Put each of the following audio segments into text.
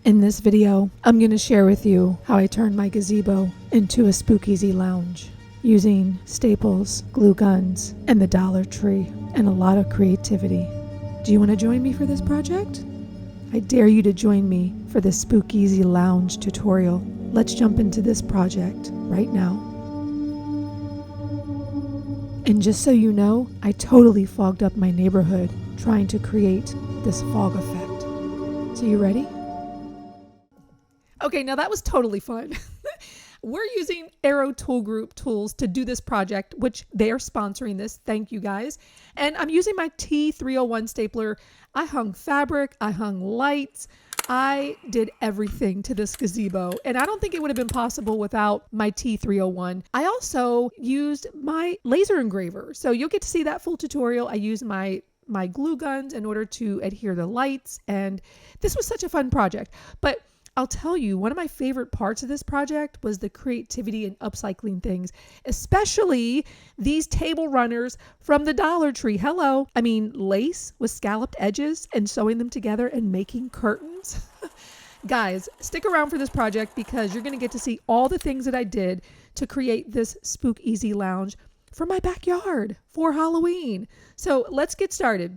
In this video, I'm going to share with you how I turned my gazebo into a SpookEasy Lounge using staples, glue guns, and the Dollar Tree, and a lot of creativity. Do you want to join me for this project? I dare you to join me for this SpookEasy Lounge tutorial. Let's jump into this project right now. And just so you know, I totally fogged up my neighborhood trying to create this fog effect. So you ready? Okay, now that was totally fun. We're using Arrow Tool Group tools to do this project, which they are sponsoring this. Thank you guys. And I'm using my T301 stapler. I hung fabric, I hung lights, I did everything to this gazebo. And I don't think it would have been possible without my T301. I also used my laser engraver. So you'll get to see that full tutorial. I used my glue guns in order to adhere the lights. And this was such a fun project. But I'll tell you, one of my favorite parts of this project was the creativity and upcycling things, especially these table runners from the Dollar Tree. Hello. I mean, lace with scalloped edges and sewing them together and making curtains. Guys, stick around for this project because you're going to get to see all the things that I did to create this SpookEasy Lounge for my backyard for Halloween. So let's get started.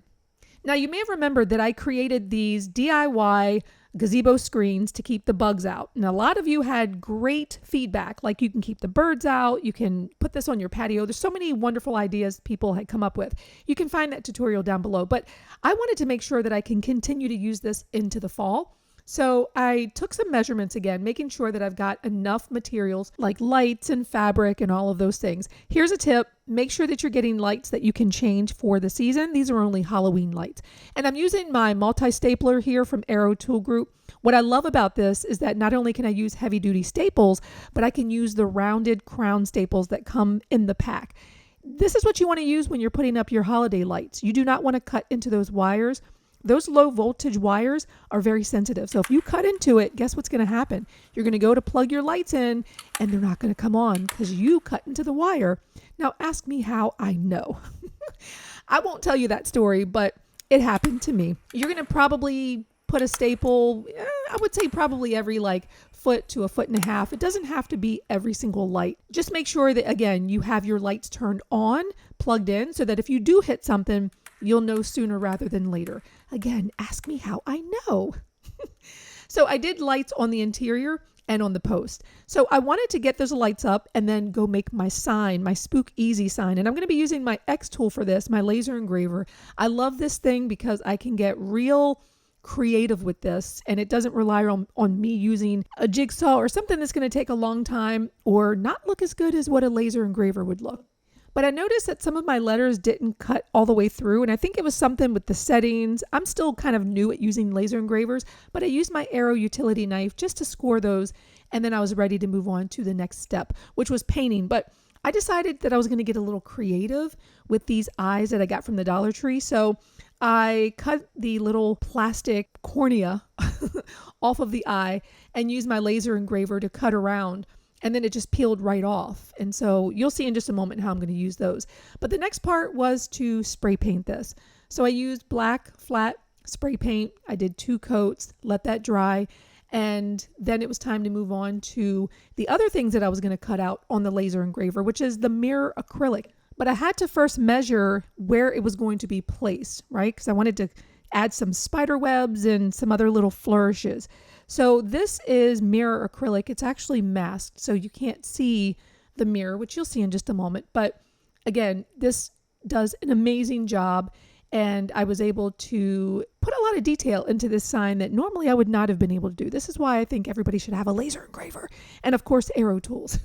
Now, you may have remembered that I created these DIY gazebo screens to keep the bugs out. And a lot of you had great feedback, like you can keep the birds out, you can put this on your patio. There's so many wonderful ideas people had come up with. You can find that tutorial down below. But I wanted to make sure that I can continue to use this into the fall. So I took some measurements again, making sure that I've got enough materials like lights and fabric and all of those things. Here's a tip. Make sure that you're getting lights that you can change for the season. These are only Halloween lights. And I'm using my multi-stapler here from Arrow Tool Group. What I love about this is that not only can I use heavy duty staples, but I can use the rounded crown staples that come in the pack. This is what you want to use when you're putting up your holiday lights. You do not want to cut into those wires. Those low voltage wires are very sensitive. So if you cut into it, guess what's going to happen? You're going to go to plug your lights in and they're not going to come on because you cut into the wire. Now ask me how I know. I won't tell you that story, but it happened to me. You're going to probably put a staple, I would say probably every foot to a foot and a half. It doesn't have to be every single light. Just make sure that, again, you have your lights turned on, plugged in, so that if you do hit something, you'll know sooner rather than later. Again, ask me how I know. So I did lights on the interior and on the post. So I wanted to get those lights up and then go make my sign, my SpookEasy sign. And I'm going to be using my xTool for this, my laser engraver. I love this thing because I can get real creative with this and it doesn't rely on me using a jigsaw or something that's going to take a long time or not look as good as what a laser engraver would look. But I noticed that some of my letters didn't cut all the way through, and I think it was something with the settings. I'm still kind of new at using laser engravers, but I used my Arrow utility knife just to score those, and then I was ready to move on to the next step, which was painting. But I decided that I was going to get a little creative with these eyes that I got from the Dollar Tree. So I cut the little plastic cornea off of the eye and used my laser engraver to cut around. And then it just peeled right off. And so you'll see in just a moment how I'm going to use those. But the next part was to spray paint this. So I used black flat spray paint. I did 2 coats, let that dry. And then it was time to move on to the other things that I was going to cut out on the laser engraver, which is the mirror acrylic. But I had to first measure where it was going to be placed, right? Because I wanted to add some spider webs and some other little flourishes. So this is mirror acrylic. It's actually masked, so you can't see the mirror, which you'll see in just a moment. But again, this does an amazing job, and I was able to put a lot of detail into this sign that normally I would not have been able to do. This is why I think everybody should have a laser engraver and, of course, Arrow tools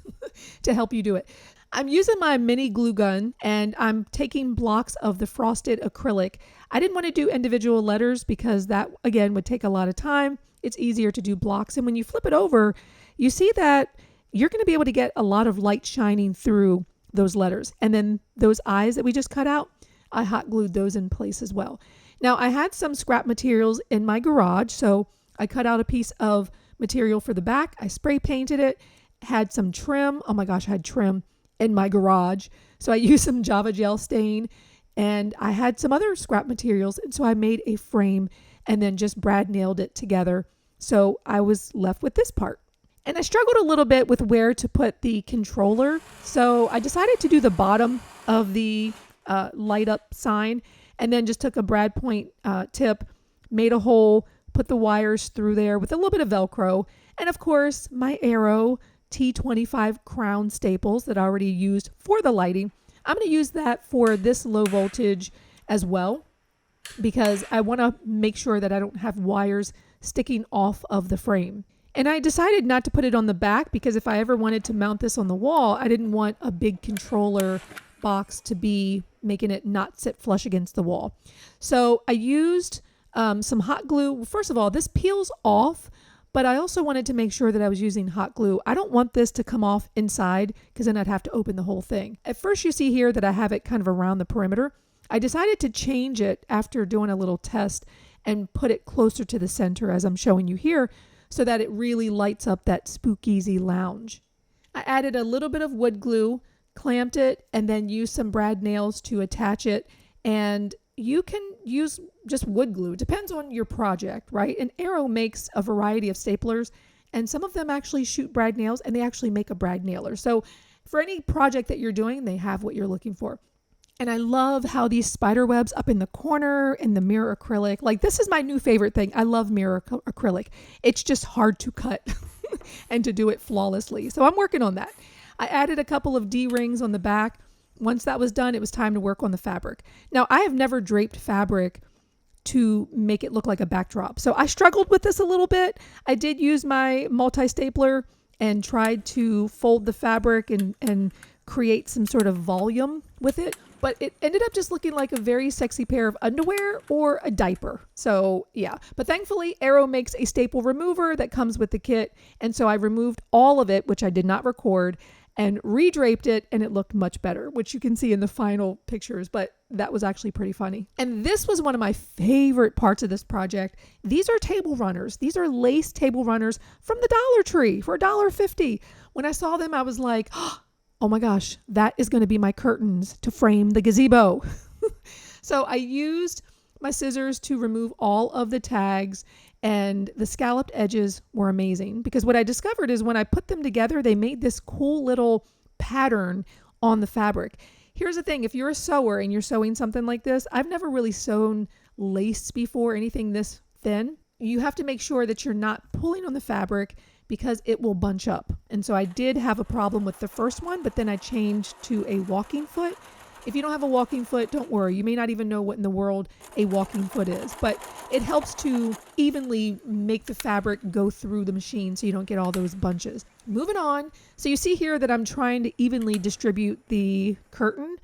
to help you do it. I'm using my mini glue gun and I'm taking blocks of the frosted acrylic. I didn't want to do individual letters because that, again, would take a lot of time. It's easier to do blocks. And when you flip it over, you see that you're going to be able to get a lot of light shining through those letters. And then those eyes that we just cut out, I hot glued those in place as well. Now I had some scrap materials in my garage. So I cut out a piece of material for the back. I spray painted it, had some trim. Oh my gosh, I had trim in my garage. So I used some Java gel stain and I had some other scrap materials. And so I made a frame and then just brad nailed it together So I was left with this part. And I struggled a little bit with where to put the controller. So I decided to do the bottom of the light up sign, and then just took a brad point tip, made a hole, put the wires through there with a little bit of Velcro. And of course, my Arrow T25 crown staples that I already used for the lighting. I'm going to use that for this low voltage as well, because I want to make sure that I don't have wires sticking off of the frame. And I decided not to put it on the back, because if I ever wanted to mount this on the wall, I didn't want a big controller box to be making it not sit flush against the wall. So I used some hot glue. First of all, this peels off, but I also wanted to make sure that I was using hot glue. I don't want this to come off inside, because then I'd have to open the whole thing. At first, you see here that I have it kind of around the perimeter. I decided to change it after doing a little test and put it closer to the center, as I'm showing you here, so that it really lights up that SpookEasy Lounge. I added a little bit of wood glue, clamped it, and then used some brad nails to attach it. And you can use just wood glue. Depends on your project, right? And Arrow makes a variety of staplers, and some of them actually shoot brad nails, and they actually make a brad nailer. So for any project that you're doing, they have what you're looking for. And I love how these spider webs up in the corner and the mirror acrylic, like this is my new favorite thing. I love mirror acrylic. It's just hard to cut and to do it flawlessly. So I'm working on that. I added a couple of D-rings on the back. Once that was done, it was time to work on the fabric. Now, I have never draped fabric to make it look like a backdrop, so I struggled with this a little bit. I did use my multi-stapler and tried to fold the fabric and create some sort of volume with it, but it ended up just looking like a very sexy pair of underwear or a diaper. So yeah, but thankfully Arrow makes a staple remover that comes with the kit, and so I removed all of it, which I did not record, and redraped it, and it looked much better, which you can see in the final pictures, but that was actually pretty funny. And this was one of my favorite parts of this project. These are table runners. These are lace table runners from the Dollar Tree for $1.50. When I saw them, I was like, oh my gosh, that is going to be my curtains to frame the gazebo. So I used my scissors to remove all of the tags, and the scalloped edges were amazing, because what I discovered is when I put them together, they made this cool little pattern on the fabric. Here's the thing, if you're a sewer and you're sewing something like this, I've never really sewn lace before, anything this thin. You have to make sure that you're not pulling on the fabric, because it will bunch up. And so I did have a problem with the first one, but then I changed to a walking foot. If you don't have a walking foot, don't worry. You may not even know what in the world a walking foot is, but it helps to evenly make the fabric go through the machine so you don't get all those bunches. Moving on. So you see here that I'm trying to evenly distribute the curtain,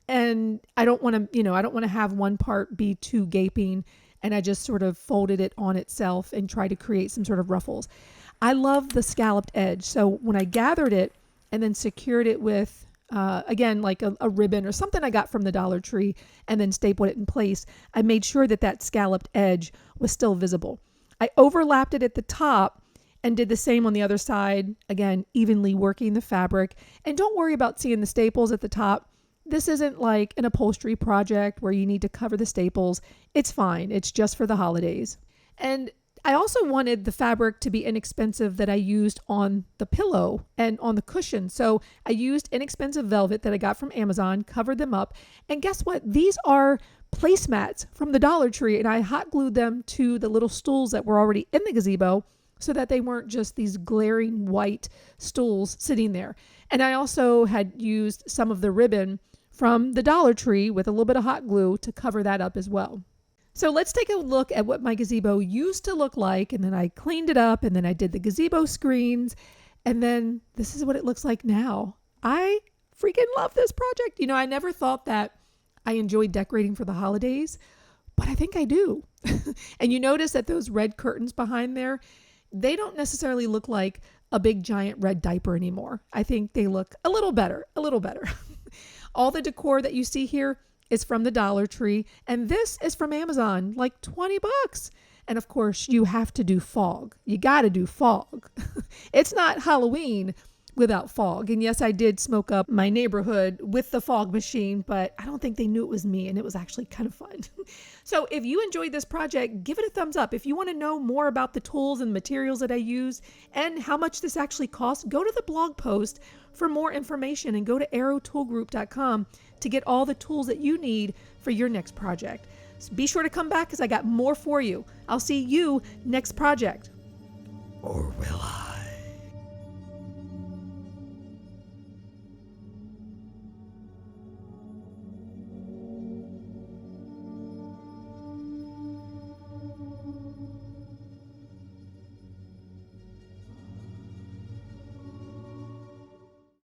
and I don't want to, I don't want to have one part be too gaping, and I just sort of folded it on itself and tried to create some sort of ruffles. I love the scalloped edge. So when I gathered it and then secured it with again, like a ribbon or something I got from the Dollar Tree, and then stapled it in place, I made sure that that scalloped edge was still visible. I overlapped it at the top and did the same on the other side, again, evenly working the fabric. And don't worry about seeing the staples at the top. This isn't like an upholstery project where you need to cover the staples. It's fine. It's just for the holidays. And I also wanted the fabric to be inexpensive that I used on the pillow and on the cushion. So I used inexpensive velvet that I got from Amazon, covered them up. And guess what? These are placemats from the Dollar Tree, and I hot glued them to the little stools that were already in the gazebo so that they weren't just these glaring white stools sitting there. And I also had used some of the ribbon from the Dollar Tree with a little bit of hot glue to cover that up as well. So let's take a look at what my gazebo used to look like, and then I cleaned it up, and then I did the gazebo screens, and then this is what it looks like now. I freaking love this project. I never thought that I enjoyed decorating for the holidays, but I think I do. And you notice that those red curtains behind there, they don't necessarily look like a big giant red diaper anymore. I think they look a little better. All the decor that you see here is from the Dollar Tree, and this is from Amazon, like $20. And of course, you have to do fog. You got to do fog. It's not Halloween, without fog. And yes, I did smoke up my neighborhood with the fog machine, but I don't think they knew it was me, and it was actually kind of fun. So if you enjoyed this project, give it a thumbs up. If you want to know more about the tools and materials that I use and how much this actually costs, go to the blog post for more information and go to arrowtoolgroup.com to get all the tools that you need for your next project. So be sure to come back because I got more for you. I'll see you next project. Or will I?